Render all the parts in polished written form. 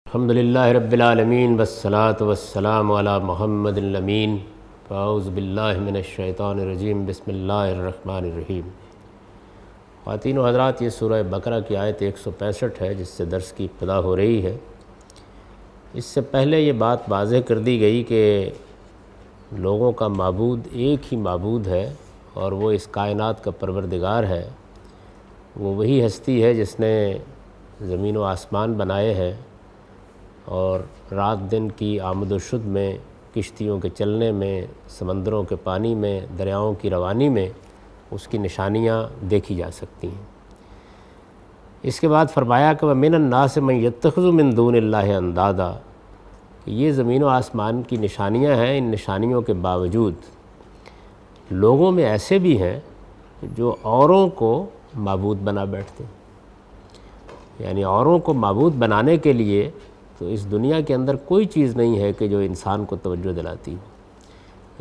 الحمدللہ رب العالمین والصلاة والسلام علی محمد الامین اعوذ باللہ من الشیطان الرجیم بسم اللہ الرحمن الرحیم۔ خواتین و حضرات، یہ سورہ بقرہ کی آیت 165 ہے جس سے درس کی ابتدا ہو رہی ہے۔ اس سے پہلے یہ بات واضح کر دی گئی کہ لوگوں کا معبود ایک ہی معبود ہے اور وہ اس کائنات کا پروردگار ہے۔ وہ وہی ہستی ہے جس نے زمین و آسمان بنائے ہیں اور رات دن کی آمد و شد میں، کشتیوں کے چلنے میں، سمندروں کے پانی میں، دریاؤں کی روانی میں اس کی نشانیاں دیکھی جا سکتی ہیں۔ اس کے بعد فرمایا کہ وَمِنَ النَّاسِ مَن يَتَّخِذُ مِن دُونِ اللَّهِ أَندَادًا، کہ یہ زمین و آسمان کی نشانیاں ہیں۔ ان نشانیوں کے باوجود لوگوں میں ایسے بھی ہیں جو اوروں کو معبود بنا بیٹھتے ہیں، یعنی اوروں کو معبود بنانے کے لیے تو اس دنیا کے اندر کوئی چیز نہیں ہے کہ جو انسان کو توجہ دلاتی ہو۔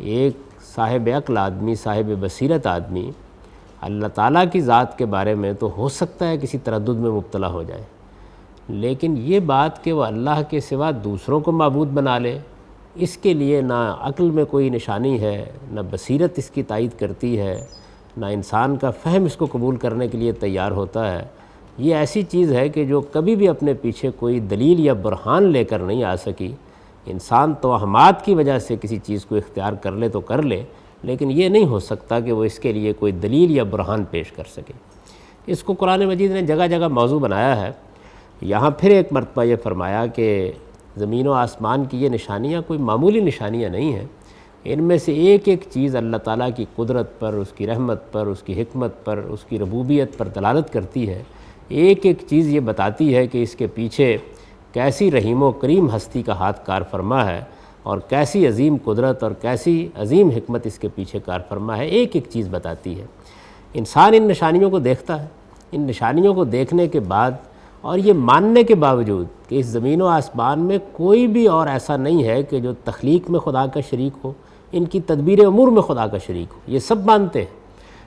ایک صاحب عقل آدمی، صاحب بصیرت آدمی اللہ تعالیٰ کی ذات کے بارے میں تو ہو سکتا ہے کسی تردد میں مبتلا ہو جائے، لیکن یہ بات کہ وہ اللہ کے سوا دوسروں کو معبود بنا لے، اس کے لیے نہ عقل میں کوئی نشانی ہے، نہ بصیرت اس کی تائید کرتی ہے، نہ انسان کا فہم اس کو قبول کرنے کے لیے تیار ہوتا ہے۔ یہ ایسی چیز ہے کہ جو کبھی بھی اپنے پیچھے کوئی دلیل یا برہان لے کر نہیں آ سکی۔ انسان توہمات کی وجہ سے کسی چیز کو اختیار کر لے تو کر لے، لیکن یہ نہیں ہو سکتا کہ وہ اس کے لیے کوئی دلیل یا برہان پیش کر سکے۔ اس کو قرآن مجید نے جگہ جگہ موضوع بنایا ہے۔ یہاں پھر ایک مرتبہ یہ فرمایا کہ زمین و آسمان کی یہ نشانیاں کوئی معمولی نشانیاں نہیں ہیں۔ ان میں سے ایک ایک چیز اللہ تعالیٰ کی قدرت پر، اس کی رحمت پر، اس کی حکمت پر، اس کی ربوبیت پر دلالت کرتی ہے۔ ایک ایک چیز یہ بتاتی ہے کہ اس کے پیچھے کیسی رحیم و کریم ہستی کا ہاتھ کار فرما ہے اور کیسی عظیم قدرت اور کیسی عظیم حکمت اس کے پیچھے کار فرما ہے۔ ایک ایک چیز بتاتی ہے۔ انسان ان نشانیوں کو دیکھتا ہے۔ ان نشانیوں کو دیکھنے کے بعد اور یہ ماننے کے باوجود کہ اس زمین و آسمان میں کوئی بھی اور ایسا نہیں ہے کہ جو تخلیق میں خدا کا شریک ہو، ان کی تدبیر امور میں خدا کا شریک ہو، یہ سب مانتے ہیں۔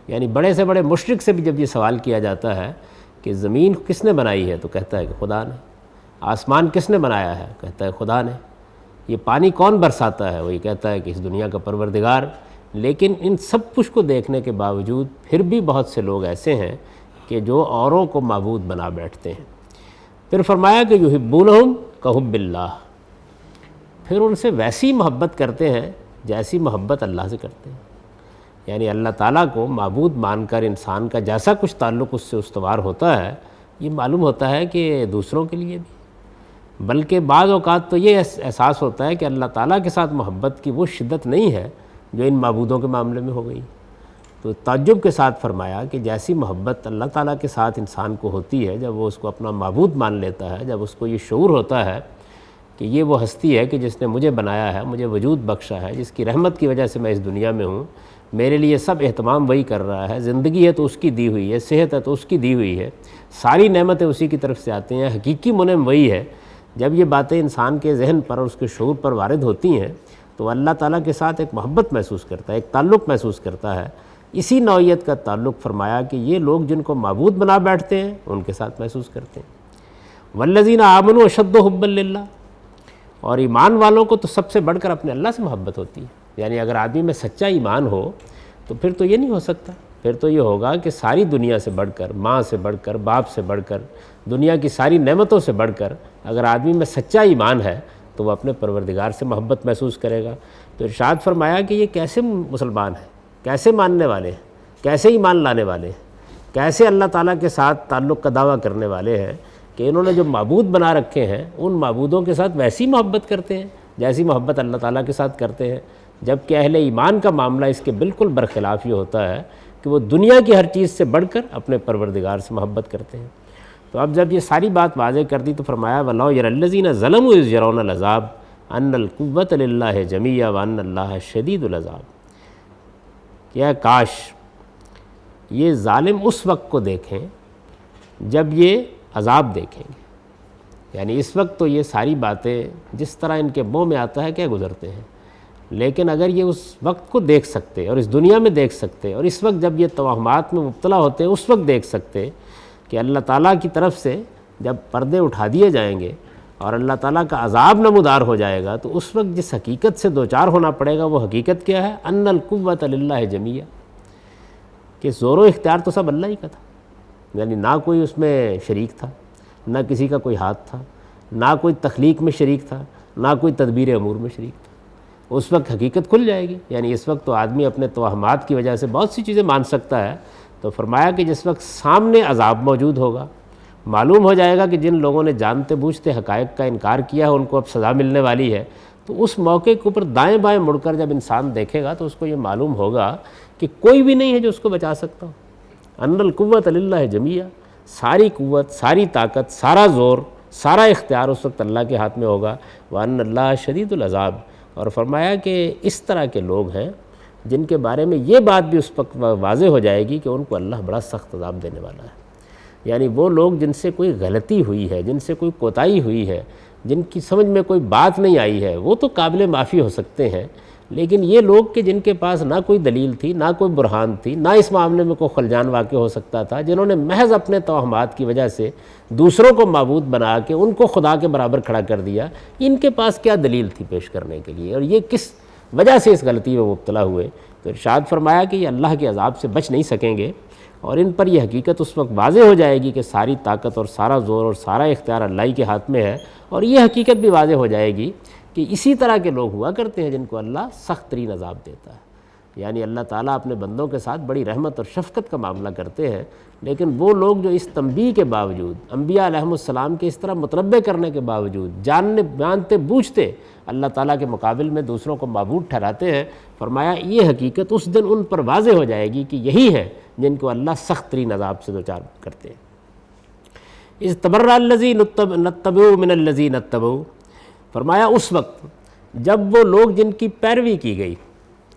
یعنی بڑے سے بڑے مشرک سے بھی جب یہ سوال کیا جاتا ہے کہ زمین کس نے بنائی ہے تو کہتا ہے کہ خدا نے۔ آسمان کس نے بنایا ہے؟ کہتا ہے خدا نے۔ یہ پانی کون برساتا ہے؟ وہی کہتا ہے کہ اس دنیا کا پروردگار۔ لیکن ان سب کچھ کو دیکھنے کے باوجود پھر بھی بہت سے لوگ ایسے ہیں کہ جو اوروں کو معبود بنا بیٹھتے ہیں۔ پھر فرمایا کہ یحبونہم کحب اللہ، پھر ان سے ویسی محبت کرتے ہیں جیسی محبت اللہ سے کرتے ہیں۔ یعنی اللہ تعالیٰ کو معبود مان کر انسان کا جیسا کچھ تعلق اس سے استوار ہوتا ہے، یہ معلوم ہوتا ہے کہ دوسروں کے لیے بھی، بلکہ بعض اوقات تو یہ احساس ہوتا ہے کہ اللہ تعالیٰ کے ساتھ محبت کی وہ شدت نہیں ہے جو ان معبودوں کے معاملے میں ہو گئی۔ تو تعجب کے ساتھ فرمایا کہ جیسی محبت اللہ تعالیٰ کے ساتھ انسان کو ہوتی ہے جب وہ اس کو اپنا معبود مان لیتا ہے، جب اس کو یہ شعور ہوتا ہے کہ یہ وہ ہستی ہے کہ جس نے مجھے بنایا ہے، مجھے وجود بخشا ہے، جس کی رحمت کی وجہ سے میں اس دنیا میں ہوں، میرے لیے سب اہتمام وہی کر رہا ہے، زندگی ہے تو اس کی دی ہوئی ہے، صحت ہے تو اس کی دی ہوئی ہے، ساری نعمتیں اسی کی طرف سے آتی ہیں، حقیقی منعم وہی ہے۔ جب یہ باتیں انسان کے ذہن پر اور اس کے شعور پر وارد ہوتی ہیں تو اللہ تعالیٰ کے ساتھ ایک محبت محسوس کرتا ہے، ایک تعلق محسوس کرتا ہے۔ اسی نوعیت کا تعلق فرمایا کہ یہ لوگ جن کو معبود بنا بیٹھتے ہیں ان کے ساتھ محسوس کرتے ہیں۔ والذین آمنوا اشد حبا للہ، اور ایمان والوں کو تو سب سے بڑھ کر اپنے اللہ سے محبت ہوتی ہے۔ یعنی اگر آدمی میں سچا ایمان ہو تو پھر تو یہ نہیں ہو سکتا، پھر تو یہ ہوگا کہ ساری دنیا سے بڑھ کر، ماں سے بڑھ کر، باپ سے بڑھ کر، دنیا کی ساری نعمتوں سے بڑھ کر اگر آدمی میں سچا ایمان ہے تو وہ اپنے پروردگار سے محبت محسوس کرے گا۔ تو ارشاد فرمایا کہ یہ کیسے مسلمان ہیں، کیسے ماننے والے ہیں، کیسے ایمان لانے والے ہیں، کیسے اللہ تعالیٰ کے ساتھ تعلق کا دعویٰ کرنے والے ہیں کہ انہوں نے جو معبود بنا رکھے ہیں ان معبودوں کے ساتھ ویسی محبت کرتے ہیں جیسی محبت اللہ تعالیٰ کے ساتھ کرتے ہیں، جبکہ اہل ایمان کا معاملہ اس کے بالکل برخلاف یہ ہوتا ہے کہ وہ دنیا کی ہر چیز سے بڑھ کر اپنے پروردگار سے محبت کرتے ہیں۔ تو اب جب یہ ساری بات واضح کر دی تو فرمایا وَلَوْ يَرَى الَّذِينَ ظَلَمُوا إِذْ يَرَوْنَ الْعَذَابَ أَنَّ الْقُوَّةَ لِلَّهِ جَمِيعًا وَأَنَّ اللَّهَ شَدِيدُ الْعَذَابِ، کہ کاش یہ ظالم اس وقت کو دیکھیں جب یہ عذاب دیکھیں گے۔ یعنی اس وقت تو یہ ساری باتیں جس طرح ان کے منہ میں آتا ہے کیا گزرتے ہیں، لیکن اگر یہ اس وقت کو دیکھ سکتے اور اس دنیا میں دیکھ سکتے اور اس وقت جب یہ توہمات میں مبتلا ہوتے ہیں اس وقت دیکھ سکتے کہ اللہ تعالیٰ کی طرف سے جب پردے اٹھا دیے جائیں گے اور اللہ تعالیٰ کا عذاب نمودار ہو جائے گا، تو اس وقت جس حقیقت سے دوچار ہونا پڑے گا وہ حقیقت کیا ہے؟ ان القوۃ للہ جمیعا، کہ زور و اختیار تو سب اللہ ہی کا تھا، یعنی نہ کوئی اس میں شریک تھا، نہ کسی کا کوئی ہاتھ تھا، نہ کوئی تخلیق میں شریک تھا، نہ کوئی تدبیر امور میں شریک تھا۔ اس وقت حقیقت کھل جائے گی، یعنی اس وقت تو آدمی اپنے توہمات کی وجہ سے بہت سی چیزیں مان سکتا ہے، تو فرمایا کہ جس وقت سامنے عذاب موجود ہوگا، معلوم ہو جائے گا کہ جن لوگوں نے جانتے بوجھتے حقائق کا انکار کیا ہے ان کو اب سزا ملنے والی ہے، تو اس موقع کے اوپر دائیں بائیں مڑ کر جب انسان دیکھے گا تو اس کو یہ معلوم ہوگا کہ کوئی بھی نہیں ہے جو اس کو بچا سکتا ہو۔ ان القوۃ للہ جمیعا، ساری قوت، ساری طاقت، سارا زور، سارا اختیار اس وقت اللہ کے ہاتھ میں ہوگا۔ وَأَنَّ اللَّهَ شَدِيدُ الْعَذَابِ، اور فرمایا کہ اس طرح کے لوگ ہیں جن کے بارے میں یہ بات بھی اس وقت واضح ہو جائے گی کہ ان کو اللہ بڑا سخت عذاب دینے والا ہے۔ یعنی وہ لوگ جن سے کوئی غلطی ہوئی ہے، جن سے کوئی کوتاہی ہوئی ہے، جن کی سمجھ میں کوئی بات نہیں آئی ہے، وہ تو قابل معافی ہو سکتے ہیں، لیکن یہ لوگ کہ جن کے پاس نہ کوئی دلیل تھی، نہ کوئی برہان تھی، نہ اس معاملے میں کوئی خلجان واقع ہو سکتا تھا، جنہوں نے محض اپنے توہمات کی وجہ سے دوسروں کو معبود بنا کے ان کو خدا کے برابر کھڑا کر دیا، ان کے پاس کیا دلیل تھی پیش کرنے کے لیے، اور یہ کس وجہ سے اس غلطی میں مبتلا ہوئے؟ تو ارشاد فرمایا کہ یہ اللہ کے عذاب سے بچ نہیں سکیں گے، اور ان پر یہ حقیقت اس وقت واضح ہو جائے گی کہ ساری طاقت اور سارا زور اور سارا اختیار اللہ ہی کے ہاتھ میں ہے، اور یہ حقیقت بھی واضح ہو جائے گی کہ اسی طرح کے لوگ ہوا کرتے ہیں جن کو اللہ سخت ترین عذاب دیتا ہے۔ یعنی اللہ تعالیٰ اپنے بندوں کے ساتھ بڑی رحمت اور شفقت کا معاملہ کرتے ہیں، لیکن وہ لوگ جو اس تنبیہ کے باوجود، انبیاء علیہم السلام کے اس طرح متنبع کرنے کے باوجود، جانتے بوجھتے اللہ تعالیٰ کے مقابل میں دوسروں کو معبود ٹھہراتے ہیں، فرمایا یہ حقیقت اس دن ان پر واضح ہو جائے گی کہ یہی ہے جن کو اللہ سخت ترین عذاب سے دوچار کرتے ہیں۔ اذ تبرأ الذین اتبعوا من الذین اتبعوا، فرمایا اس وقت جب وہ لوگ جن کی پیروی کی گئی،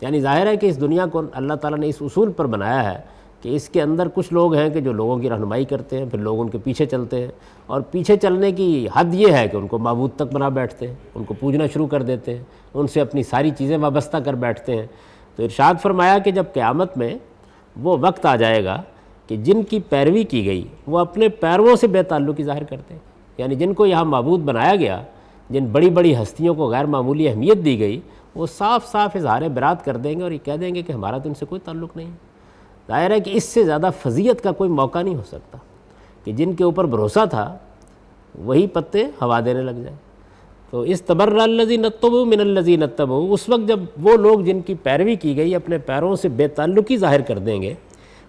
یعنی ظاہر ہے کہ اس دنیا کو اللہ تعالیٰ نے اس اصول پر بنایا ہے کہ اس کے اندر کچھ لوگ ہیں کہ جو لوگوں کی رہنمائی کرتے ہیں، پھر لوگ ان کے پیچھے چلتے ہیں، اور پیچھے چلنے کی حد یہ ہے کہ ان کو معبود تک بنا بیٹھتے ہیں، ان کو پوجنا شروع کر دیتے ہیں، ان سے اپنی ساری چیزیں وابستہ کر بیٹھتے ہیں۔ تو ارشاد فرمایا کہ جب قیامت میں وہ وقت آ جائے گا کہ جن کی پیروی کی گئی وہ اپنے پیرووں سے بے تعلقی ظاہر کرتے ہیں، یعنی جن کو یہاں معبود بنایا گیا، جن بڑی بڑی ہستیوں کو غیر معمولی اہمیت دی گئی، وہ صاف صاف اظہار برات کر دیں گے اور یہ کہہ دیں گے کہ ہمارا تو ان سے کوئی تعلق نہیں ہے۔ ظاہر ہے کہ اس سے زیادہ فضیحت کا کوئی موقع نہیں ہو سکتا کہ جن کے اوپر بھروسہ تھا وہی پتے ہوا دینے لگ جائیں۔ تو اس تبرأ الذین اتبعوا من الذین اتبعوا، اس وقت جب وہ لوگ جن کی پیروی کی گئی اپنے پیروں سے بے تعلقی ظاہر کر دیں گے،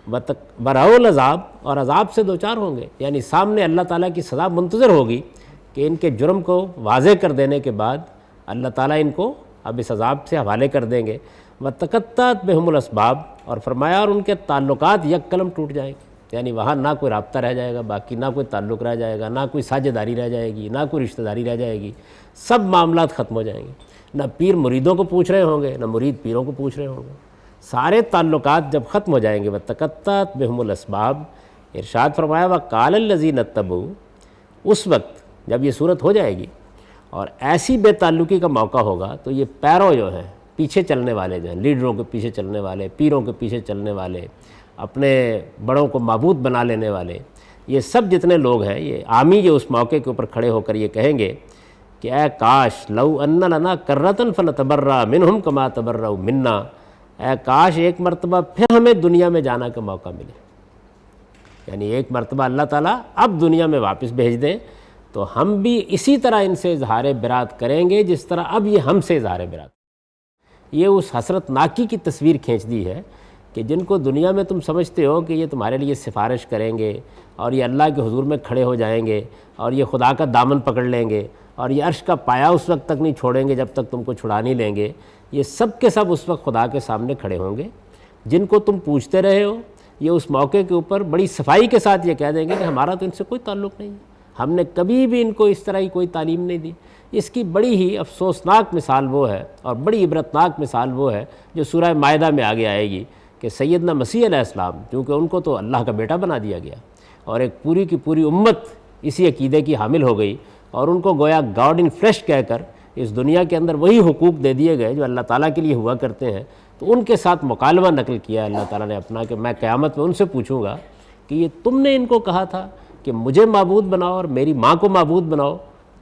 برأوا العذاب، اور عذاب سے دوچار ہوں گے، یعنی سامنے اللہ تعالیٰ کی سزا منتظر ہوگی کہ ان کے جرم کو واضح کر دینے کے بعد اللہ تعالیٰ ان کو اب اس عذاب سے حوالے کر دیں گے۔ وَتَقَطَّعَتْ بِهُمُ الْأَسْبَابُ، اور فرمایا اور ان کے تعلقات یک قلم ٹوٹ جائیں گے، یعنی وہاں نہ کوئی رابطہ رہ جائے گا باقی، نہ کوئی تعلق رہ جائے گا، نہ کوئی ساجھ داری رہ جائے گی، نہ کوئی رشتہ داری رہ جائے گی، سب معاملات ختم ہو جائیں گے، نہ پیر مریدوں کو پوچھ رہے ہوں گے، نہ مرید پیروں کو پوچھ رہے ہوں گے، سارے تعلقات جب ختم ہو جائیں گے۔ وَتَقَطَّعَتْ بِهُمُ الْأَسْبَابُ، ارشاد فرمایا وَقَالَ الَّذِينَ اتَّبَعُوا، اس وقت جب یہ صورت ہو جائے گی اور ایسی بے تعلقی کا موقع ہوگا تو یہ پیروں جو ہیں، پیچھے چلنے والے جو ہیں، لیڈروں کے پیچھے چلنے والے، پیروں کے پیچھے چلنے والے، اپنے بڑوں کو معبود بنا لینے والے، یہ سب جتنے لوگ ہیں، یہ عامی جو اس موقع کے اوپر کھڑے ہو کر یہ کہیں گے کہ اے کاش لو ان لنا کرۃ فنتبرأ منہم کما تبرؤوا منا، اے کاش ایک مرتبہ پھر ہمیں دنیا میں جانا کا موقع ملے، یعنی ایک مرتبہ اللہ تعالیٰ اب دنیا میں واپس بھیج دیں تو ہم بھی اسی طرح ان سے اظہار برات کریں گے جس طرح اب یہ ہم سے اظہار برات۔ یہ اس حسرت ناکی کی تصویر کھینچ دی ہے کہ جن کو دنیا میں تم سمجھتے ہو کہ یہ تمہارے لیے سفارش کریں گے اور یہ اللہ کے حضور میں کھڑے ہو جائیں گے اور یہ خدا کا دامن پکڑ لیں گے اور یہ عرش کا پایا اس وقت تک نہیں چھوڑیں گے جب تک تم کو چھڑا نہیں لیں گے، یہ سب کے سب اس وقت خدا کے سامنے کھڑے ہوں گے۔ جن کو تم پوچھتے رہے ہو یہ اس موقع کے اوپر بڑی صفائی کے ساتھ یہ کہہ دیں گے کہ ہمارا تو ان سے کوئی تعلق نہیں ہے، ہم نے کبھی بھی ان کو اس طرح کی کوئی تعلیم نہیں دی۔ اس کی بڑی ہی افسوسناک مثال وہ ہے اور بڑی عبرتناک مثال وہ ہے جو سورہ مائدہ میں آگے آئے گی کہ سیدنا مسیح علیہ السلام، کیونکہ ان کو تو اللہ کا بیٹا بنا دیا گیا اور ایک پوری کی پوری امت اسی عقیدے کی حامل ہو گئی اور ان کو گویا گاڈ ان فلیش کہہ کر اس دنیا کے اندر وہی حقوق دے دیے گئے جو اللہ تعالیٰ کے لیے ہوا کرتے ہیں۔ تو ان کے ساتھ مکالمہ نقل کیا اللہ تعالیٰ نے اپنا کہ میں قیامت میں ان سے پوچھوں گا کہ یہ تم نے ان کو کہا تھا کہ مجھے معبود بناؤ اور میری ماں کو معبود بناؤ،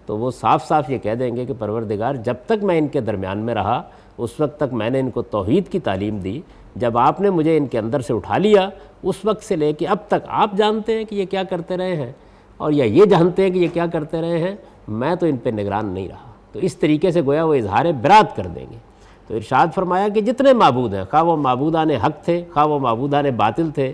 تو وہ صاف صاف یہ کہہ دیں گے کہ پروردگار جب تک میں ان کے درمیان میں رہا اس وقت تک میں نے ان کو توحید کی تعلیم دی، جب آپ نے مجھے ان کے اندر سے اٹھا لیا اس وقت سے لے کے اب تک آپ جانتے ہیں کہ یہ کیا کرتے رہے ہیں اور یا یہ جانتے ہیں کہ یہ کیا کرتے رہے ہیں، میں تو ان پہ نگران نہیں رہا۔ تو اس طریقے سے گویا وہ اظہار برات کر دیں گے۔ تو ارشاد فرمایا کہ جتنے معبود ہیں، خواہ وہ معبودان حق تھے خواہ وہ معبودان باطل تھے،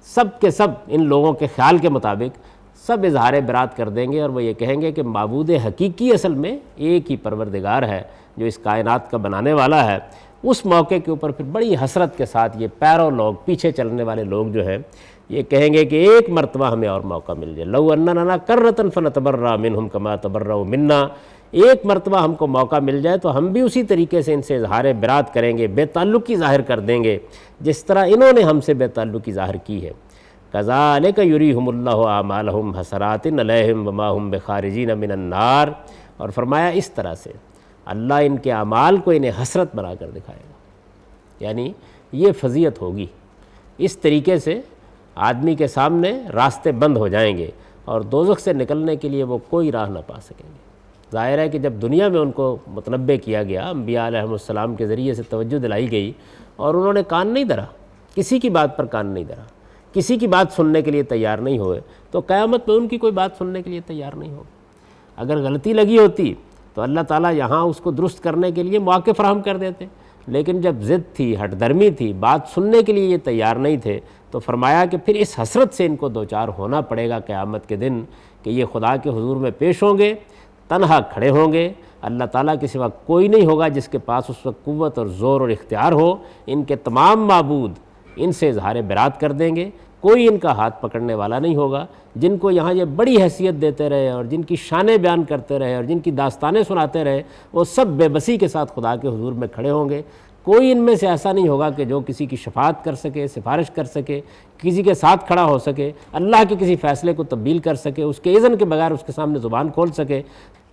سب کے سب ان لوگوں کے خیال کے مطابق سب اظہار برات کر دیں گے، اور وہ یہ کہیں گے کہ معبود حقیقی اصل میں ایک ہی پروردگار ہے جو اس کائنات کا بنانے والا ہے۔ اس موقع کے اوپر پھر بڑی حسرت کے ساتھ یہ پیرو لوگ، پیچھے چلنے والے لوگ جو ہیں، یہ کہیں گے کہ ایک مرتبہ ہمیں اور موقع مل جائے، لو اننا کرۃ فنتبرأ منہم کما تبرؤوا منا، ایک مرتبہ ہم کو موقع مل جائے تو ہم بھی اسی طریقے سے ان سے اظہار برات کریں گے، بے تعلقی ظاہر کر دیں گے جس طرح انہوں نے ہم سے بے تعلقی ظاہر کی ہے۔ کذالک یریہم اللہ اعمالہم حسرات علیہم وما ہم بخارجین من النار، اور فرمایا اس طرح سے اللہ ان کے اعمال کو انہیں حسرت بنا کر دکھائے گا، یعنی یہ فضیحت ہوگی۔ اس طریقے سے آدمی کے سامنے راستے بند ہو جائیں گے اور دوزخ سے نکلنے کے لیے وہ کوئی راہ نہ پا سکیں گے۔ ظاہر ہے کہ جب دنیا میں ان کو متنبع کیا گیا، انبیاء علیہم السلام کے ذریعے سے توجہ دلائی گئی اور انہوں نے کان نہیں دھرا، کسی کی بات پر کان نہیں دھرا، کسی کی بات سننے کے لیے تیار نہیں ہوئے، تو قیامت میں ان کی کوئی بات سننے کے لیے تیار نہیں ہوگی۔ اگر غلطی لگی ہوتی تو اللہ تعالیٰ یہاں اس کو درست کرنے کے لیے مواقع فراہم کر دیتے، لیکن جب ضد تھی، ہٹ درمی تھی، بات سننے کے لیے یہ تیار نہیں تھے، تو فرمایا کہ پھر اس حسرت سے ان کو دوچار ہونا پڑے گا قیامت کے دن کہ یہ خدا کے حضور میں پیش ہوں گے، تنہا کھڑے ہوں گے، اللہ تعالیٰ کے سوا کوئی نہیں ہوگا جس کے پاس اس وقت قوت اور زور اور اختیار ہو، ان کے تمام معبود ان سے اظہار برات کر دیں گے، کوئی ان کا ہاتھ پکڑنے والا نہیں ہوگا۔ جن کو یہاں یہ بڑی حیثیت دیتے رہے اور جن کی شانیں بیان کرتے رہے اور جن کی داستانیں سناتے رہے، وہ سب بے بسی کے ساتھ خدا کے حضور میں کھڑے ہوں گے۔ کوئی ان میں سے ایسا نہیں ہوگا کہ جو کسی کی شفاعت کر سکے، سفارش کر سکے، کسی کے ساتھ کھڑا ہو سکے، اللہ کے کسی فیصلے کو تبدیل کر سکے، اس کے اذن کے بغیر اس کے سامنے زبان کھول سکے۔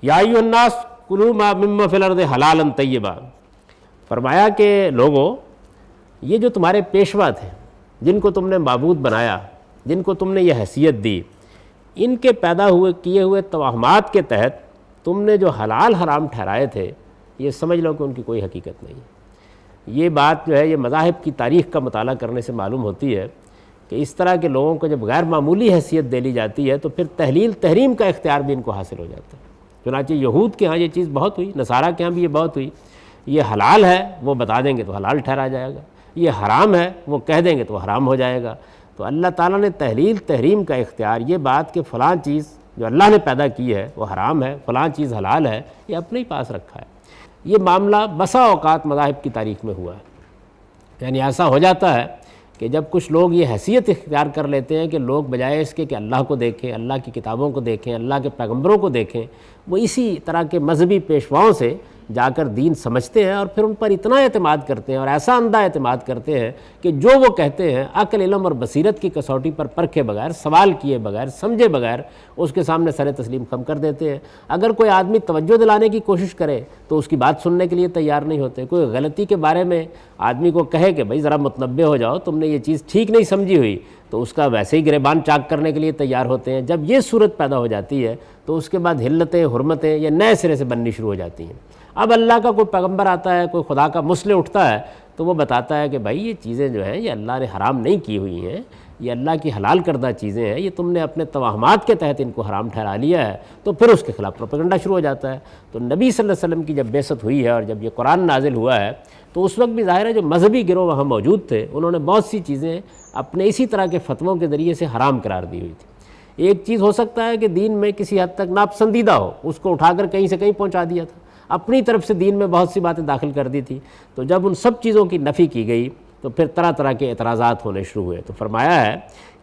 یا ایھا الناس کلوا مما فی الارض حلالا طیبا، فرمایا کہ لوگوں، یہ جو تمہارے پیشوا تھے جن کو تم نے معبود بنایا، جن کو تم نے یہ حیثیت دی، ان کے پیدا ہوئے کیے ہوئے توہمات کے تحت تم نے جو حلال حرام ٹھہرائے تھے، یہ سمجھ لو کہ ان کی کوئی حقیقت نہیں ہے۔ یہ بات جو ہے یہ مذاہب کی تاریخ کا مطالعہ کرنے سے معلوم ہوتی ہے کہ اس طرح کے لوگوں کو جب غیر معمولی حیثیت دے لی جاتی ہے تو پھر تحلیل تحریم کا اختیار بھی ان کو حاصل ہو جاتا ہے۔ چنانچہ یہود کے ہاں یہ چیز بہت ہوئی، نصارہ کے ہاں بھی یہ بہت ہوئی۔ یہ حلال ہے وہ بتا دیں گے تو حلال ٹھہرا جائے گا، یہ حرام ہے وہ کہہ دیں گے تو حرام ہو جائے گا۔ تو اللہ تعالیٰ نے تحلیل تحریم کا اختیار، یہ بات کہ فلاں چیز جو اللہ نے پیدا کی ہے وہ حرام ہے، فلاں چیز حلال ہے، یہ اپنے ہی پاس رکھا ہے۔ یہ معاملہ بسا اوقات مذاہب کی تاریخ میں ہوا ہے، یعنی ایسا ہو جاتا ہے کہ جب کچھ لوگ یہ حیثیت اختیار کر لیتے ہیں کہ لوگ بجائے اس کے کہ اللہ کو دیکھیں، اللہ کی کتابوں کو دیکھیں، اللہ کے پیغمبروں کو دیکھیں، وہ اسی طرح کے مذہبی پیشواؤں سے جا کر دین سمجھتے ہیں اور پھر ان پر اتنا اعتماد کرتے ہیں اور ایسا اندھا اعتماد کرتے ہیں کہ جو وہ کہتے ہیں عقل، علم اور بصیرت کی کسوٹی پر پرکھے بغیر، سوال کیے بغیر، سمجھے بغیر اس کے سامنے سر تسلیم خم کر دیتے ہیں۔ اگر کوئی آدمی توجہ دلانے کی کوشش کرے تو اس کی بات سننے کے لیے تیار نہیں ہوتے۔ کوئی غلطی کے بارے میں آدمی کو کہے کہ بھائی ذرا متنبہ ہو جاؤ، تم نے یہ چیز ٹھیک نہیں سمجھی ہوئی، تو اس کا ویسے ہی گریبان چاک کرنے کے لیے تیار ہوتے ہیں۔ جب یہ صورت پیدا ہو جاتی ہے تو اس کے بعد حلتیں، حرمتیں یہ نئے سرے سے بننی شروع ہو جاتی ہیں۔ اب اللہ کا کوئی پیغمبر آتا ہے، کوئی خدا کا مصلح اٹھتا ہے تو وہ بتاتا ہے کہ بھائی یہ چیزیں جو ہیں یہ اللہ نے حرام نہیں کی ہوئی ہیں، یہ اللہ کی حلال کردہ چیزیں ہیں، یہ تم نے اپنے توہمات کے تحت ان کو حرام ٹھہرا لیا ہے، تو پھر اس کے خلاف پروپیگنڈا شروع ہو جاتا ہے۔ تو نبی صلی اللہ علیہ وسلم کی جب بعثت ہوئی ہے اور جب یہ قرآن نازل ہوا ہے تو اس وقت بھی ظاہر ہے جو مذہبی گروہ وہاں موجود تھے انہوں نے بہت سی چیزیں اپنے اسی طرح کے فتووں کے ذریعے سے حرام قرار دی ہوئی تھی۔ ایک چیز ہو سکتا ہے کہ دین میں کسی حد تک ناپسندیدہ ہو، اس کو اٹھا کر کہیں سے کہیں پہنچا دیا تھا، اپنی طرف سے دین میں بہت سی باتیں داخل کر دی تھی۔ تو جب ان سب چیزوں کی نفی کی گئی تو پھر طرح طرح کے اعتراضات ہونے شروع ہوئے۔ تو فرمایا ہے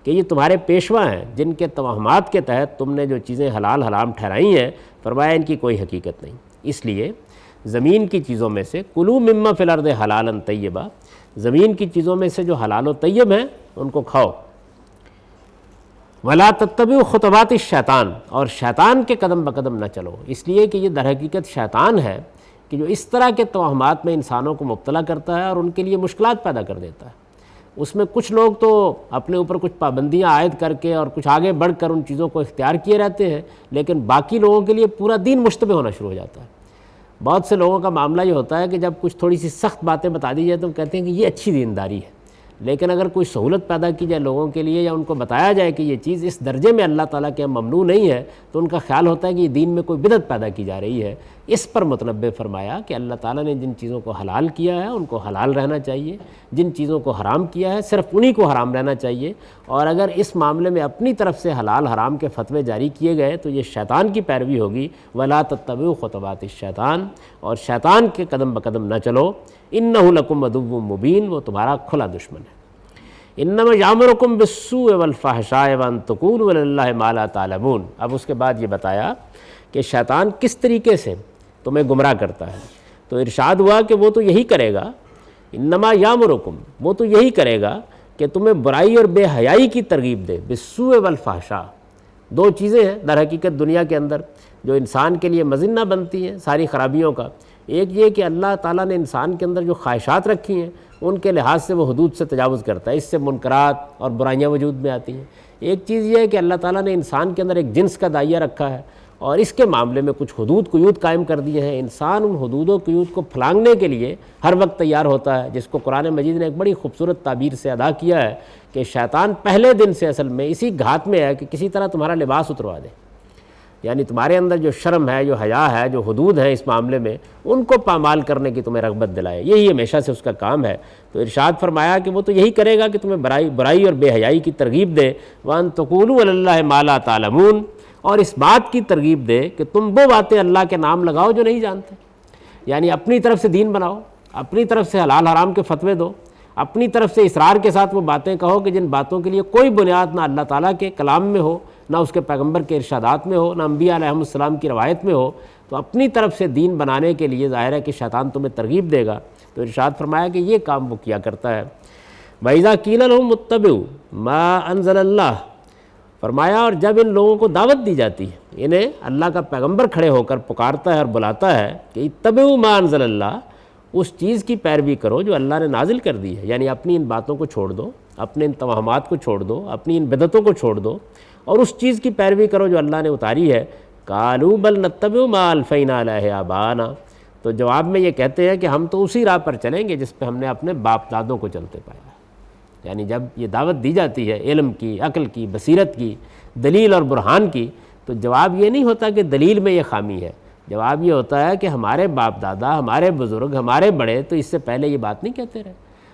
کہ یہ تمہارے پیشوا ہیں جن کے توہمات کے تحت تم نے جو چیزیں حلال حرام ٹھہرائی ہیں، فرمایا ان کی کوئی حقیقت نہیں۔ اس لیے زمین کی چیزوں میں سے کلوا مما فی الارض حلالا طیبا، زمین کی چیزوں میں سے جو حلال و طیب ہیں ان کو کھاؤ۔ ولا تتبعوا خطوات الشیطان، اور شیطان کے قدم بقدم نہ چلو، اس لیے کہ یہ در حقیقت شیطان ہے کہ جو اس طرح کے توہمات میں انسانوں کو مبتلا کرتا ہے اور ان کے لیے مشکلات پیدا کر دیتا ہے۔ اس میں کچھ لوگ تو اپنے اوپر کچھ پابندیاں عائد کر کے اور کچھ آگے بڑھ کر ان چیزوں کو اختیار کیے رہتے ہیں، لیکن باقی لوگوں کے لیے پورا دین مشتبہ ہونا شروع ہو جاتا ہے۔ بہت سے لوگوں کا معاملہ یہ ہوتا ہے کہ جب کچھ تھوڑی سی سخت باتیں بتا دی جائے تو کہتے ہیں کہ یہ اچھی دینداری ہے، لیکن اگر کوئی سہولت پیدا کی جائے لوگوں کے لیے یا ان کو بتایا جائے کہ یہ چیز اس درجے میں اللہ تعالیٰ کے ممنوع نہیں ہے، تو ان کا خیال ہوتا ہے کہ یہ دین میں کوئی بدعت پیدا کی جا رہی ہے۔ اس پر متنبہ فرمایا کہ اللہ تعالیٰ نے جن چیزوں کو حلال کیا ہے ان کو حلال رہنا چاہیے، جن چیزوں کو حرام کیا ہے صرف انہی کو حرام رہنا چاہیے، اور اگر اس معاملے میں اپنی طرف سے حلال حرام کے فتوے جاری کیے گئے تو یہ شیطان کی پیروی ہوگی۔ وَلَا تَتَّبِعُوا خُطُوَاتِ الشَّيْطَانِ، اور شیطان کے قدم بقدم نہ چلو، إِنَّهُ لَكُمْ عَدُوٌّ مُّبِينٌ، وہ تمہارا کھلا دشمن ہے۔ انما یامرکم بالسوء والفحشاء وان تقولوا علی اللہ ما لا تعلمون۔ اب اس کے بعد یہ بتایا کہ شیطان کس طریقے سے تمہیں گمراہ کرتا ہے، تو ارشاد ہوا کہ وہ تو یہی کرے گا، انما یامرکم، وہ تو یہی کرے گا کہ تمہیں برائی اور بے حیائی کی ترغیب دے۔ بالسوء والفحشاء دو چیزیں ہیں در حقیقت دنیا کے اندر جو انسان کے لیے مظنہ بنتی ہیں ساری خرابیوں کا۔ ایک یہ کہ اللہ تعالیٰ نے انسان کے اندر جو خواہشات رکھی ہیں ان کے لحاظ سے وہ حدود سے تجاوز کرتا ہے، اس سے منکرات اور برائیاں وجود میں آتی ہیں۔ ایک چیز یہ ہے کہ اللہ تعالیٰ نے انسان کے اندر ایک جنس کا دائیہ رکھا ہے اور اس کے معاملے میں کچھ حدود قیود قائم کر دیے ہیں۔ انسان ان حدود و قیود کو پھلانگنے کے لیے ہر وقت تیار ہوتا ہے، جس کو قرآن مجید نے ایک بڑی خوبصورت تعبیر سے ادا کیا ہے کہ شیطان پہلے دن سے اصل میں اسی گھات میں ہے کہ کسی طرح تمہارا لباس اتروا دے، یعنی تمہارے اندر جو شرم ہے، جو حیا ہے، جو حدود ہیں اس معاملے میں، ان کو پامال کرنے کی تمہیں رغبت دلائے۔ یہی ہمیشہ سے اس کا کام ہے۔ تو ارشاد فرمایا کہ وہ تو یہی کرے گا کہ تمہیں برائی اور بے حیائی کی ترغیب دے، وَأَن تَقُولُوا عَلَى اللَّهِ مَا لَا تَعْلَمُونَ، اور اس بات کی ترغیب دے کہ تم وہ باتیں اللہ کے نام لگاؤ جو نہیں جانتے، یعنی اپنی طرف سے دین بناؤ، اپنی طرف سے حلال حرام کے فتوے دو، اپنی طرف سے اصرار کے ساتھ وہ باتیں کہو کہ جن باتوں کے لیے کوئی بنیاد نہ اللہ تعالیٰ کے کلام میں ہو، نہ اس کے پیغمبر کے ارشادات میں ہو، نہ انبیاء علیہ السلام کی روایت میں ہو۔ تو اپنی طرف سے دین بنانے کے لیے ظاہر ہے کہ شیطان تمہیں ترغیب دے گا۔ تو ارشاد فرمایا کہ یہ کام وہ کیا کرتا ہے۔ وَإِذَا قِيلَ لَهُمُ اتَّبِعُوا مَا أَنزَلَ اللَّهُ، فرمایا اور جب ان لوگوں کو دعوت دی جاتی ہے، انہیں اللہ کا پیغمبر کھڑے ہو کر پکارتا ہے اور بلاتا ہے کہ اتبعوا ما انزل اللہ، اس چیز کی پیروی کرو جو اللہ نے نازل کر دی ہے، یعنی اپنی ان باتوں کو چھوڑ دو، اپنے ان توہمات کو چھوڑ دو، اپنی ان بدعتوں کو چھوڑ دو اور اس چیز کی پیروی کرو جو اللہ نے اتاری ہے۔ قالوا بل نتبع ما الفینا علیہ آباءنا، تو جواب میں یہ کہتے ہیں کہ ہم تو اسی راہ پر چلیں گے جس پہ ہم نے اپنے باپ دادوں کو چلتے پایا۔ یعنی جب یہ دعوت دی جاتی ہے علم کی، عقل کی، بصیرت کی، دلیل اور برہان کی، تو جواب یہ نہیں ہوتا کہ دلیل میں یہ خامی ہے، جواب یہ ہوتا ہے کہ ہمارے باپ دادا، ہمارے بزرگ، ہمارے بڑے تو اس سے پہلے یہ بات نہیں کہتے رہے،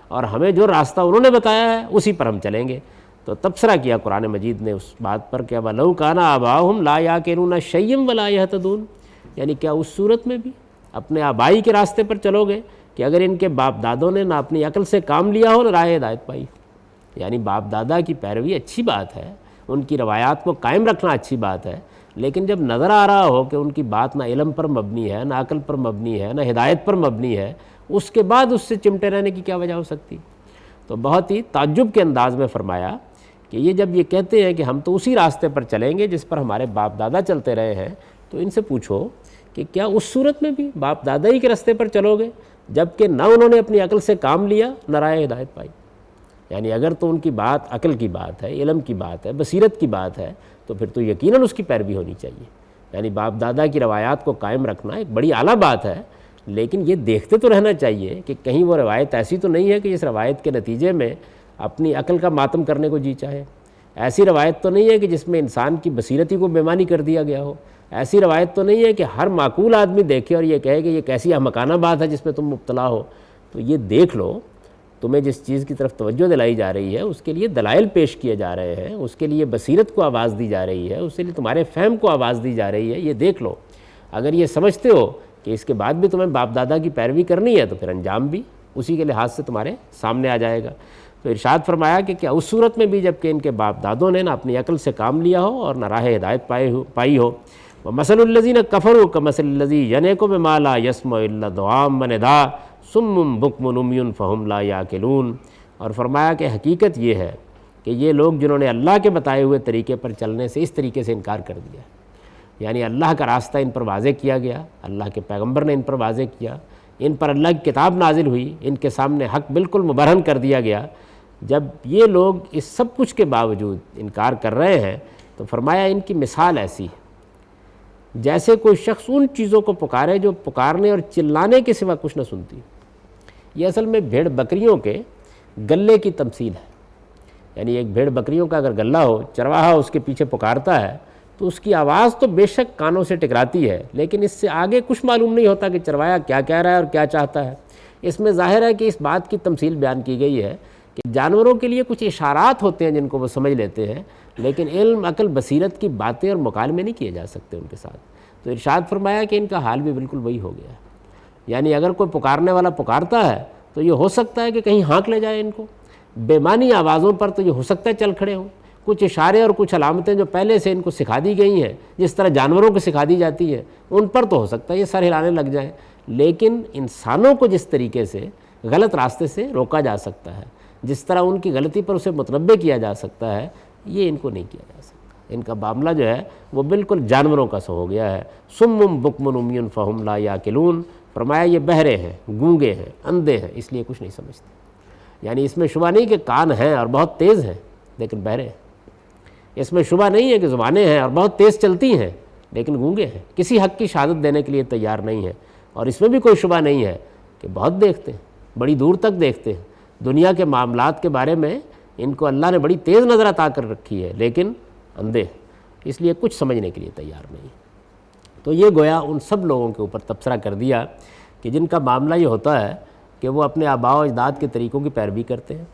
اور ہمیں جو راستہ انہوں نے بتایا ہے اسی پر ہم چلیں گے۔ تو تبصرہ کیا قرآن مجید نے اس بات پر کہ وَلَوْ كَانَ آبَاؤُهُمْ لَا يَعْقِلُونَ شَيْئًا وَلَا يَهْتَدُونَ، یعنی کیا اس صورت میں بھی اپنے آبائی کے راستے پر چلو گے کہ اگر ان کے باپ دادوں نے نہ اپنی عقل سے کام لیا ہو نہ راہ ہدایت پائی۔ یعنی باپ دادا کی پیروی اچھی بات ہے، ان کی روایات کو قائم رکھنا اچھی بات ہے، لیکن جب نظر آ رہا ہو کہ ان کی بات نہ علم پر مبنی ہے، نہ عقل پر مبنی ہے، نہ ہدایت پر مبنی ہے، اس کے بعد اس سے چمٹے رہنے کی کیا وجہ ہو سکتی؟ تو بہت ہی تعجب کے انداز میں فرمایا کہ یہ جب یہ کہتے ہیں کہ ہم تو اسی راستے پر چلیں گے جس پر ہمارے باپ دادا چلتے رہے ہیں، تو ان سے پوچھو کہ کیا اس صورت میں بھی باپ دادا ہی کے راستے پر چلو گے جبکہ نہ انہوں نے اپنی عقل سے کام لیا نہ راہ ہدایت پائی؟ یعنی اگر تو ان کی بات عقل کی بات ہے، علم کی بات ہے، بصیرت کی بات ہے، تو پھر تو یقیناً اس کی پیروی ہونی چاہیے۔ یعنی باپ دادا کی روایات کو قائم رکھنا ایک بڑی اعلیٰ بات ہے، لیکن یہ دیکھتے تو رہنا چاہیے کہ کہیں وہ روایت ایسی تو نہیں ہے کہ اس روایت کے نتیجے میں اپنی عقل کا ماتم کرنے کو جی چاہے، ایسی روایت تو نہیں ہے کہ جس میں انسان کی بصیرتی کو بے معنی کر دیا گیا ہو، ایسی روایت تو نہیں ہے کہ ہر معقول آدمی دیکھے اور یہ کہے کہ یہ کیسی احمقانہ بات ہے جس میں تم مبتلا ہو۔ تو یہ دیکھ لو، تمہیں جس چیز کی طرف توجہ دلائی جا رہی ہے اس کے لیے دلائل پیش کیے جا رہے ہیں، اس کے لیے بصیرت کو آواز دی جا رہی ہے، اس کے لیے تمہارے فہم کو آواز دی جا رہی ہے، یہ دیکھ لو۔ اگر یہ سمجھتے ہو کہ اس کے بعد بھی تمہیں باپ دادا کی پیروی کرنی ہے تو پھر انجام بھی اسی کے لحاظ سے تمہارے سامنے آ جائے گا۔ تو ارشاد فرمایا کہ کیا اس صورت میں بھی جب کہ ان کے باپ دادوں نے نہ اپنی عقل سے کام لیا ہو اور نہ راہ ہدایت پائی ہو۔ وَمَثَلُ الَّذِينَ كَفَرُوا كَمَثَلِ الَّذِي يَنْعِقُ بِمَا لَا يَسْمَعُ إِلَّا دُعَاءً وَنِدَاءً صُمٌّ بُكْمٌ عُمْيٌ فَهُمْ لَا يَعْقِلُونَ، اور فرمایا کہ حقیقت یہ ہے کہ یہ لوگ جنہوں نے اللہ کے بتائے ہوئے طریقے پر چلنے سے اس طریقے سے انکار کر دیا، یعنی اللہ کا راستہ ان پر واضح کیا گیا، اللہ کے پیغمبر نے ان پر واضح کیا، ان پر اللہ کی کتاب نازل ہوئی، ان کے سامنے حق بالکل مبرہن کر دیا گیا، جب یہ لوگ اس سب کچھ کے باوجود انکار کر رہے ہیں تو فرمایا ان کی مثال ایسی ہے جیسے کوئی شخص ان چیزوں کو پکارے جو پکارنے اور چلانے کے سوا کچھ نہ سنتی۔ یہ اصل میں بھیڑ بکریوں کے گلے کی تمثیل ہے، یعنی ایک بھیڑ بکریوں کا اگر گلہ ہو، چرواہا اس کے پیچھے پکارتا ہے تو اس کی آواز تو بے شک کانوں سے ٹکراتی ہے، لیکن اس سے آگے کچھ معلوم نہیں ہوتا کہ چرواہا کیا کہہ رہا ہے اور کیا چاہتا ہے۔ اس میں ظاہر ہے کہ اس بات کی تمثیل بیان کی گئی ہے کہ جانوروں کے لیے کچھ اشارات ہوتے ہیں جن کو وہ سمجھ لیتے ہیں، لیکن علم، عقل، بصیرت کی باتیں اور مکالمے نہیں کیے جا سکتے ان کے ساتھ۔ تو ارشاد فرمایا کہ ان کا حال بھی بالکل وہی ہو گیا ہے، یعنی اگر کوئی پکارنے والا پکارتا ہے تو یہ ہو سکتا ہے کہ کہیں ہانک لے جائے ان کو، بے معنی آوازوں پر تو یہ ہو سکتا ہے چل کھڑے ہوں، کچھ اشارے اور کچھ علامتیں جو پہلے سے ان کو سکھا دی گئی ہیں جس طرح جانوروں کو سکھا دی جاتی ہے ان پر تو ہو سکتا ہے یہ سر ہلانے لگ جائیں، لیکن انسانوں کو جس طریقے سے غلط راستے سے روکا جا سکتا ہے، جس طرح ان کی غلطی پر اسے متنبع کیا جا سکتا ہے، یہ ان کو نہیں کیا جا سکتا۔ ان کا معاملہ جو ہے وہ بالکل جانوروں کا سا ہو گیا ہے۔ سم بکم عمی فہم لا یعقلون، فرمایا یہ بہرے ہیں، گونگے ہیں، اندھے ہیں، اس لیے کچھ نہیں سمجھتے۔ یعنی اس میں شبہ نہیں کہ کان ہیں اور بہت تیز ہیں لیکن بہرے ہیں، اس میں شبہ نہیں ہے کہ زبانیں ہیں اور بہت تیز چلتی ہیں لیکن گونگے ہیں، کسی حق کی شہادت دینے کے لیے تیار نہیں ہیں۔ اور اس میں بھی کوئی شبہ نہیں ہے کہ بہت دیکھتے ہیں، بڑی دور تک دیکھتے ہیں، دنیا کے معاملات کے بارے میں ان کو اللہ نے بڑی تیز نظر عطا کر رکھی ہے لیکن اندھے ہیں، اس لیے کچھ سمجھنے کے لیے تیار نہیں۔ تو یہ گویا ان سب لوگوں کے اوپر تبصرہ کر دیا کہ جن کا معاملہ یہ ہوتا ہے کہ وہ اپنے آباء و اجداد کے طریقوں کی پیروی کرتے ہیں،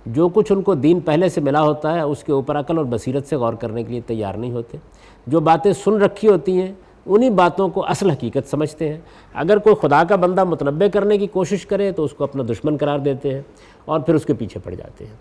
جو کچھ ان کو دین پہلے سے ملا ہوتا ہے اس کے اوپر عقل اور بصیرت سے غور کرنے کے لیے تیار نہیں ہوتے، جو باتیں سن رکھی ہوتی ہیں انہی باتوں کو اصل حقیقت سمجھتے ہیں۔ اگر کوئی خدا کا بندہ متنبع کرنے کی کوشش کرے تو اس کو اپنا دشمن قرار دیتے ہیں اور پھر اس کے پیچھے پڑ جاتے ہیں۔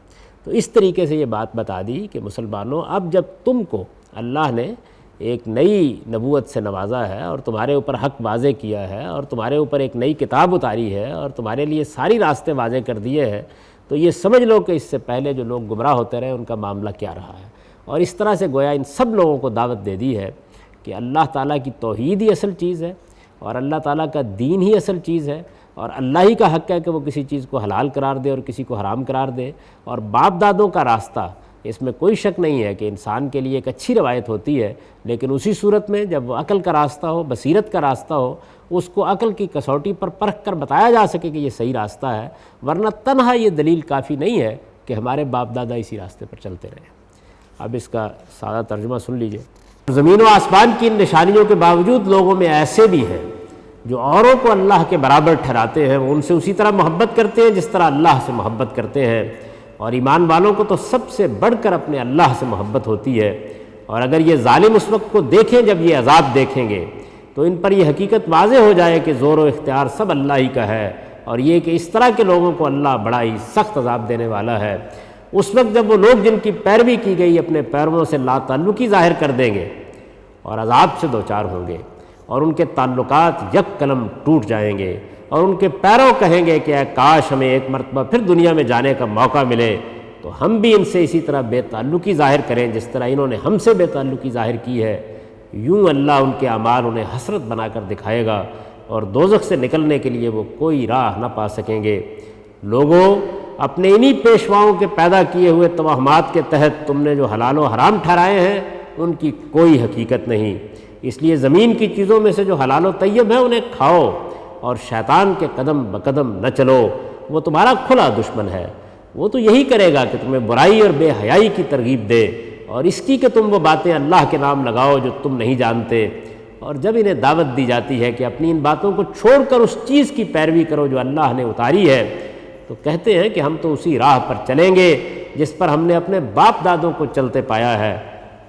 تو اس طریقے سے یہ بات بتا دی کہ مسلمانوں، اب جب تم کو اللہ نے ایک نئی نبوت سے نوازا ہے اور تمہارے اوپر حق واضح کیا ہے اور تمہارے اوپر ایک نئی کتاب اتاری ہے اور تمہارے لیے ساری راستے واضح کر دیے ہیں، تو یہ سمجھ لو کہ اس سے پہلے جو لوگ گمراہ ہوتے رہے ان کا معاملہ کیا رہا ہے۔ اور اس طرح سے گویا ان سب لوگوں کو دعوت دے دی ہے کہ اللہ تعالیٰ کی توحید ہی اصل چیز ہے اور اللہ تعالیٰ کا دین ہی اصل چیز ہے، اور اللہ ہی کا حق ہے کہ وہ کسی چیز کو حلال قرار دے اور کسی کو حرام قرار دے۔ اور باپ دادوں کا راستہ، اس میں کوئی شک نہیں ہے کہ انسان کے لیے ایک اچھی روایت ہوتی ہے، لیکن اسی صورت میں جب وہ عقل کا راستہ ہو، بصیرت کا راستہ ہو، اس کو عقل کی کسوٹی پر پرکھ کر بتایا جا سکے کہ یہ صحیح راستہ ہے، ورنہ تنہا یہ دلیل کافی نہیں ہے کہ ہمارے باپ دادا اسی راستے پر چلتے رہے۔ اب اس کا سادہ ترجمہ سن لیجئے۔ زمین و آسمان کی ان نشانیوں کے باوجود لوگوں میں ایسے بھی ہیں جو اوروں کو اللہ کے برابر ٹھہراتے ہیں، وہ ان سے اسی طرح محبت کرتے ہیں جس طرح اللہ سے محبت کرتے ہیں، اور ایمان والوں کو تو سب سے بڑھ کر اپنے اللہ سے محبت ہوتی ہے۔ اور اگر یہ ظالم اس وقت کو دیکھیں جب یہ عذاب دیکھیں گے تو ان پر یہ حقیقت واضح ہو جائے کہ زور و اختیار سب اللہ ہی کا ہے، اور یہ کہ اس طرح کے لوگوں کو اللہ بڑا ہی سخت عذاب دینے والا ہے۔ اس وقت جب وہ لوگ جن کی پیروی کی گئی اپنے پیرووں سے لا تعلقی ظاہر کر دیں گے اور عذاب سے دوچار ہوں گے، اور ان کے تعلقات یک قلم ٹوٹ جائیں گے، اور ان کے پیروں کہیں گے کہ اے کاش ہمیں ایک مرتبہ پھر دنیا میں جانے کا موقع ملے تو ہم بھی ان سے اسی طرح بے تعلقی ظاہر کریں جس طرح انہوں نے ہم سے بے تعلقی ظاہر کی ہے۔ یوں اللہ ان کے اعمال انہیں حسرت بنا کر دکھائے گا اور دوزخ سے نکلنے کے لیے وہ کوئی راہ نہ پا سکیں گے۔ لوگوں، اپنے انہی پیشواؤں کے پیدا کیے ہوئے توہمات کے تحت تم نے جو حلال و حرام ٹھہرائے ہیں ان کی کوئی حقیقت نہیں، اس لیے زمین کی چیزوں میں سے جو حلال و طیب ہے انہیں کھاؤ، اور شیطان کے قدم بقدم نہ چلو، وہ تمہارا کھلا دشمن ہے۔ وہ تو یہی کرے گا کہ تمہیں برائی اور بے حیائی کی ترغیب دے، اور اس کی کہ تم وہ باتیں اللہ کے نام لگاؤ جو تم نہیں جانتے۔ اور جب انہیں دعوت دی جاتی ہے کہ اپنی ان باتوں کو چھوڑ کر اس چیز کی پیروی کرو جو اللہ نے اتاری ہے، تو کہتے ہیں کہ ہم تو اسی راہ پر چلیں گے جس پر ہم نے اپنے باپ دادوں کو چلتے پایا ہے۔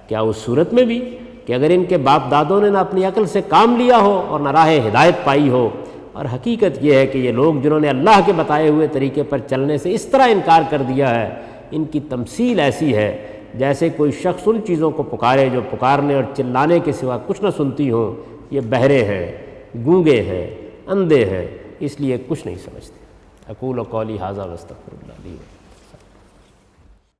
کیا اس صورت میں بھی کہ اگر ان کے باپ دادوں نے نہ اپنی عقل سے کام لیا ہو اور نہ راہ ہدایت پائی ہو؟ اور حقیقت یہ ہے کہ یہ لوگ جنہوں نے اللہ کے بتائے ہوئے طریقے پر چلنے سے اس طرح انکار کر دیا ہے، ان کی تمثیل ایسی ہے جیسے کوئی شخص ان چیزوں کو پکارے جو پکارنے اور چلانے کے سوا کچھ نہ سنتی ہوں۔ یہ بہرے ہیں، گونگے ہیں، اندھے ہیں، اس لیے کچھ نہیں سمجھتے۔ اقول قولی ھذا واستغفر اللہ لی ولکم۔